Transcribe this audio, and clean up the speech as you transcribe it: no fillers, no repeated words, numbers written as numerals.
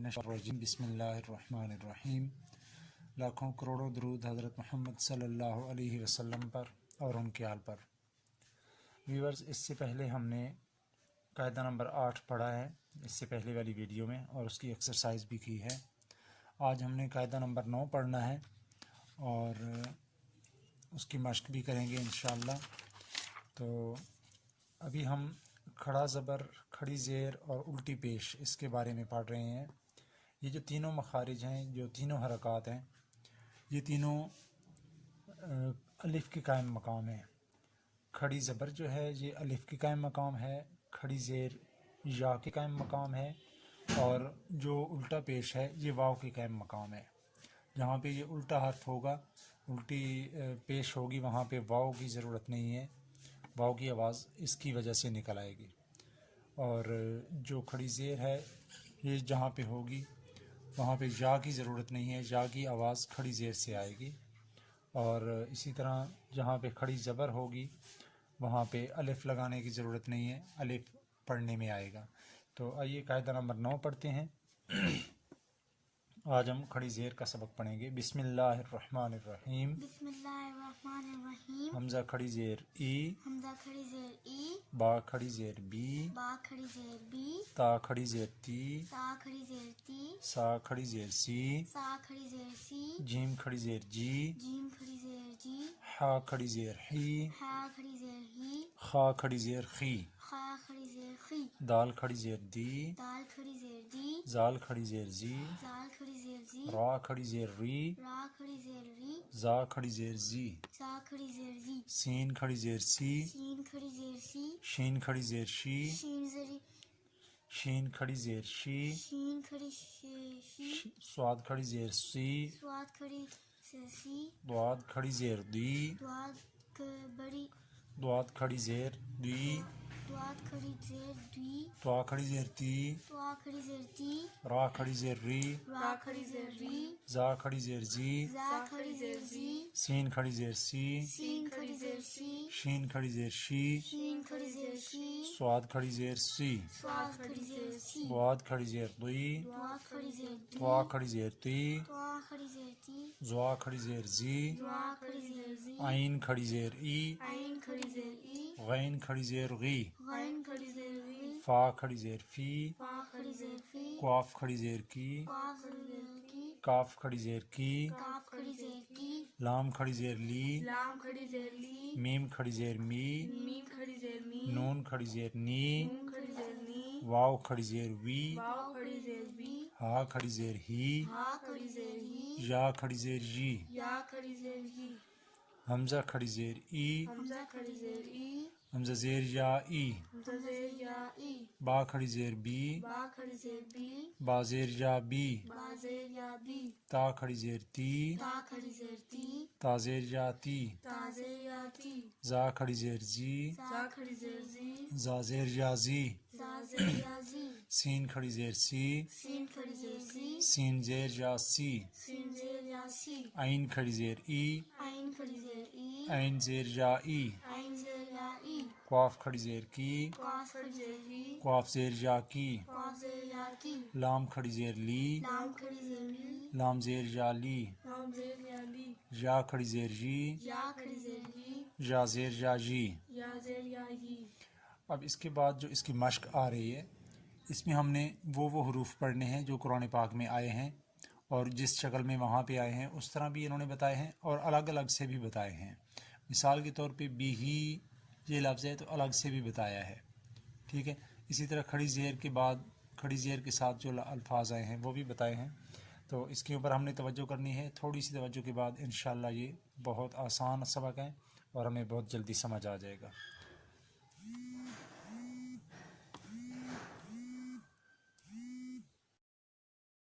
मिनश्शैतानिर्रजीम बिस्मिल्लाहिर्रहमानिर्रहीम। लाखों करोड़ों दरूद हज़रत मोहम्मद सल्लल्लाहु अलैहि वसल्लम पर और उनके आल पर। व्यूअर्स, इससे पहले हमने कायदा नंबर 8 पढ़ा है इससे पहले वाली वीडियो में, और उसकी एक्सरसाइज भी की है। आज हमने कायदा नंबर 9 पढ़ना है और उसकी मश्क भी करेंगे इंशाअल्लाह। तो अभी हम खड़ा ज़बर, खड़ी ज़ेर और उल्टी पेश इसके बारे में पढ़ रहे हैं। ये जो तीनों मखारिज हैं, जो तीनों हरकत हैं, ये तीनों अलिफ़ के कायम मकाम है। खड़ी ज़बर जो है ये अलिफ़ के कायम मकाम है, खड़ी ज़ेर या के कायम मकाम है, और जो उल्टा पेश है ये वाव के कायम मकाम है। जहाँ पे ये उल्टा हर्फ होगा, उल्टी पेश होगी, वहाँ पे वाव की ज़रूरत नहीं है, वाव की आवाज़ इसकी वजह से निकल आएगी। और जो खड़ी ज़ेर है ये जहाँ पे होगी वहाँ पे या की ज़रूरत नहीं है, या की आवाज़ खड़ी ज़ेर से आएगी। और इसी तरह जहाँ पे खड़ी ज़बर होगी वहाँ पे अलिफ़ लगाने की ज़रूरत नहीं है, अलिफ़ पढ़ने में आएगा। तो आइए कायदा नंबर 9 पढ़ते हैं। आज हम खड़ी ज़ेर का सबक पढ़ेंगे। बिस्मिल्लाहिर्रहमानिर्रहीम। बिस्मिल्लाहिर्रहमानिर्रहीम। हमज़ा खड़ी ज़ेर ई, हमज़ा खड़ी ज़ेर ई, बा खड़ी ज़ेर बी, बा खड़ी ज़ेर बी, ता खड़ी ज़ेर ती, ता खड़ी ज़ेर ती, सा खड़ी ज़ेर सी, सा खड़ी ज़ेर सी, जीम खड़ी ज़ेर जी, जीम खड़ी ज़ेर जी, हा खड़ी ज़ेर ही, हा खड़ी ज़ेर ही, खा खड़ी ज़ेर खी, खा खड़ी ज़ेर खी, दाल खड़ी ज़ेर दी, दाल खड़ी ज़ेर दी, जाल खड़ी ज़ेर जी, जाल खड़ी ज़ेर जी, रा खड़ी ज़ेर री, रा खड़ी ज़ेर री, जा खड़ी ज़ेर जी, जा खड़ी ज़ेर जी, सीन खड़ी ज़ेर सी, सीन खड़ी ज़ेर सी, शीन खड़ी ज़ेर शी, शीन ज़ेरी, शीन खड़ी ज़ेर शी, शीन खड़ी शी, स्वाद खड़ी ज़ेर सी, स्वाद खड़ी सी, द्वाद खड़ी ज़ेर दी, द्वाद बड़ी, द्वाद खड़ी ज़ेर दी, द्वाद खड़ी ज़ेर दी, त्वा खड़ी ज़ेर ती, त्वा खड़ी ज़ेर ती, रा खड़ी ज़ेर री, रा खड़ी ज़ेर री, जा खड़ी ज़ेर जी, जा खड़ी ज़ेर जी, सीन खड़ी ज़ेर सी, सीन खड़ी ज़ेर सी, शीन खड़ी ज़ेर शी, शीन खड़ी ज़ेर शी, स्वाद खड़ी ज़ेर सी, स्वाद खड़ी ज़ेर सी, द्वाद खड़ी ज़ेर दी, द्वाद खड़ी ज़ेर दी, त्वा खड़ी ज़ेर ती, त्वा खड़ी ज़ेर ती, ज़्वा खड़ी ज़ेर जी, द्वा खड़ी ज़ेर जी, आइन खड़ी ज़ेर ई, आइन खड़ी ज़ेर ई, गैन खड़ी ज़ेर गी, गैन खड़ी ज़ेर गी, फा खड़ी ज़ेर फी, फा खड़ी ज़ेर फी, क्वाफ खड़ी ज़ेर की, क्वाफ खड़ी ज़ेर की, काफ खड़ी ज़ेर की, काफ खड़ी ज़ेर की, लाम खड़ी ज़ेर ली, लाम खड़ी ज़ेर ली, मीम खड़ी ज़ेर मी, मीम खड़ी ज़ेर मी, नून खड़ी ज़ेर नी, नून खड़ी ज़ेर नी, वाव खड़ी ज़ेर वी, वाव खड़ी ज़ेर वी, हा खड़ी ज़ेर ही, हा खड़ी ज़ेर ही, या खड़ी ज़ेर जी, या खड़ी ज़ेर ही, हमज़ा खड़ी ज़ेर ई, हमज़ा खड़ी ज़ेर ई, हमज़ा ज़ेर या ई, हमज़ा ज़ेर या ई, बा खड़ी ज़ेर बी, बा खड़ी ज़ेर बी, बा ज़ेर या बी, बा ज़ेर या बी, ता खड़ी ज़ेर ती, ता खड़ी ज़ेर ती, ता ज़ेर या ती, ता ज़ेर या ती, जा खड़ी ज़ेर जी, जा खड़ी ज़ेर जी, जा ज़ेर या जी, जा ज़ेर या जी, सीन खड़ी ज़ेर सी, सीन खड़ी ज़ेर सी, सीन ज़ेर या सी, सीन ज़ेर या सी, आइन खड़ी ज़ेर ई, आइन खड़ी ज़ेर ई, आइन ज़ेर या ई, आइन ज़ेर या ई, क्वाफ खड़ी ज़ेर की, क्वाफ खड़ी ज़ेर ही, क्वाफ ज़ेर या की, क्वाफ ज़ेर या की, लाम खड़ी ज़ेर ली, लाम खड़ी ज़ेर ली, लाम ज़ेर या ली, लाम ज़ेर या ली, या खड़ी ज़ेर जी, या खड़ी ज़ेर ही, या ज़ेर या जी। या ज़ेर या ही। अब इसके बाद जो इसकी मश्क आ रही है, इसमें हमने वो हरूफ पढ़ने हैं जो कुरान पाक में आए हैं, और जिस शक्ल में वहाँ पे आए हैं उस तरह भी इन्होंने बताए हैं, और अलग अलग से भी बताए हैं। मिसाल के तौर पे बिही ये लफ्ज़ है तो अलग से भी बताया है, ठीक है। इसी तरह खड़ी ज़ेर के बाद खड़ी ज़ेर के साथ जो अल्फाज आए हैं वो भी बताए हैं। तो इसके ऊपर हमने तवज्जो करनी है। थोड़ी सी तवज्जो के बाद इंशाअल्लाह ये बहुत आसान सबक है और हमें बहुत जल्दी समझ आ जाएगा।